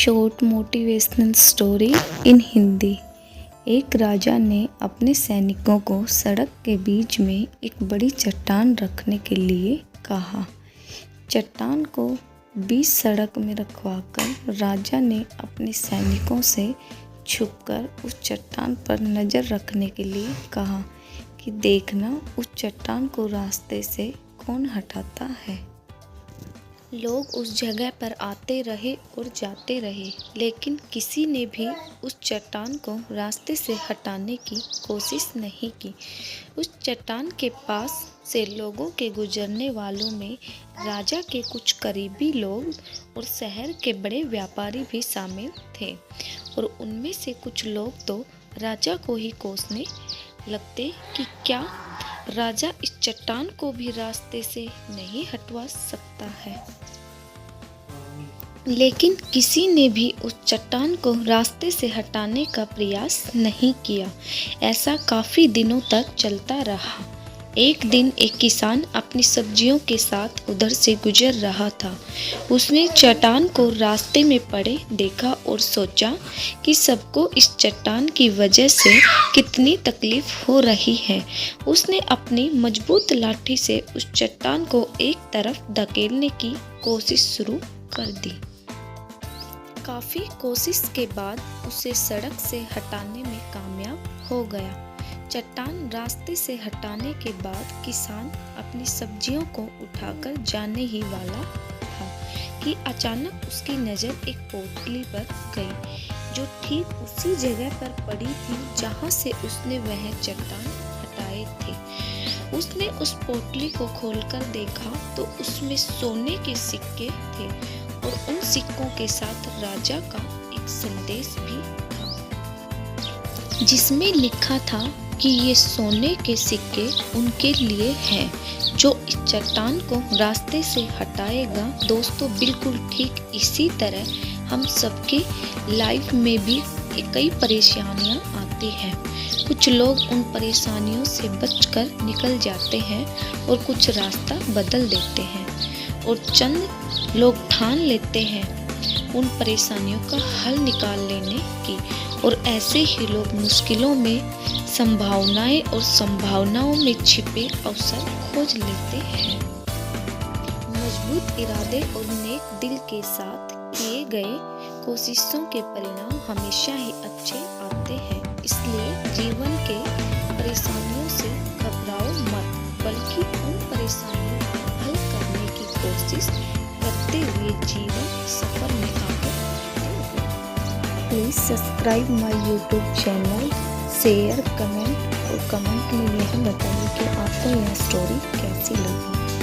Short motivational story in Hindi. एक राजा ने अपने सैनिकों को सड़क के बीच में एक बड़ी चट्टान रखने के लिए कहा। चट्टान को बीच सड़क में रखवाकर राजा ने अपने सैनिकों से छुपकर उस चट्टान पर नज़र रखने के लिए कहा कि देखना उस चट्टान को रास्ते से कौन हटाता है। लोग उस जगह पर आते रहे और जाते रहे, लेकिन किसी ने भी उस चट्टान को रास्ते से हटाने की कोशिश नहीं की। उस चट्टान के पास से लोगों के गुजरने वालों में राजा के कुछ करीबी लोग और शहर के बड़े व्यापारी भी शामिल थे, और उनमें से कुछ लोग तो राजा को ही कोसने लगते कि क्या राजा इस चट्टान को भी रास्ते से नहीं हटवा सकता है। लेकिन किसी ने भी उस चट्टान को रास्ते से हटाने का प्रयास नहीं किया। ऐसा काफ़ी दिनों तक चलता रहा। एक दिन एक किसान अपनी सब्जियों के साथ उधर से गुजर रहा था। उसने चट्टान को रास्ते में पड़े देखा और सोचा कि सबको इस चट्टान की वजह से कितनी तकलीफ हो रही है। उसने अपनी मजबूत लाठी से उस चट्टान को एक तरफ धकेलने की कोशिश शुरू कर दी। काफ़ी कोशिश के बाद उसे सड़क से हटाने में कामयाब हो गया। चट्टान रास्ते से हटाने के बाद किसान अपनी सब्जियों को उठाकर जाने ही वाला था कि अचानक उसकी नज़र एक पोटली पर गई, जो ठीक उसी जगह पर पड़ी थी जहां से उसने वह चट्टान हटाए थे। उसने उस पोटली को खोलकर देखा तो उसमें सोने के सिक्के थे, और उन सिक्कों के साथ राजा का एक संदेश भी था, जिसमें लिखा था कि ये सोने के सिक्के उनके लिए हैं जो इस चट्टान को रास्ते से हटाएगा। दोस्तों, बिल्कुल ठीक इसी तरह हम सबके लाइफ में भी कई परेशानियां आती हैं। कुछ लोग उन परेशानियों से बचकर निकल जाते हैं और कुछ रास्ता बदल देते हैं, और चंद लोग ठान लेते हैं उन परेशानियों का हल निकाल लेने की, और ऐसे ही लोग मुश्किलों में संभावनाएं और संभावनाओं में छिपे अवसर खोज लेते हैं। मजबूत इरादे और नेक दिल के साथ किए गए कोशिशों के परिणाम हमेशा ही अच्छे आते हैं। इसलिए जीवन के परेशानियों से घबराओ मत, बल्कि उन परेशानियों को हल करने की कोशिश करते हुए जीवन सफर में आगे बढ़ो। Please subscribe my YouTube channel, share, comment, और कमेंट में यह बताइए कि आपको यह स्टोरी कैसी लगी।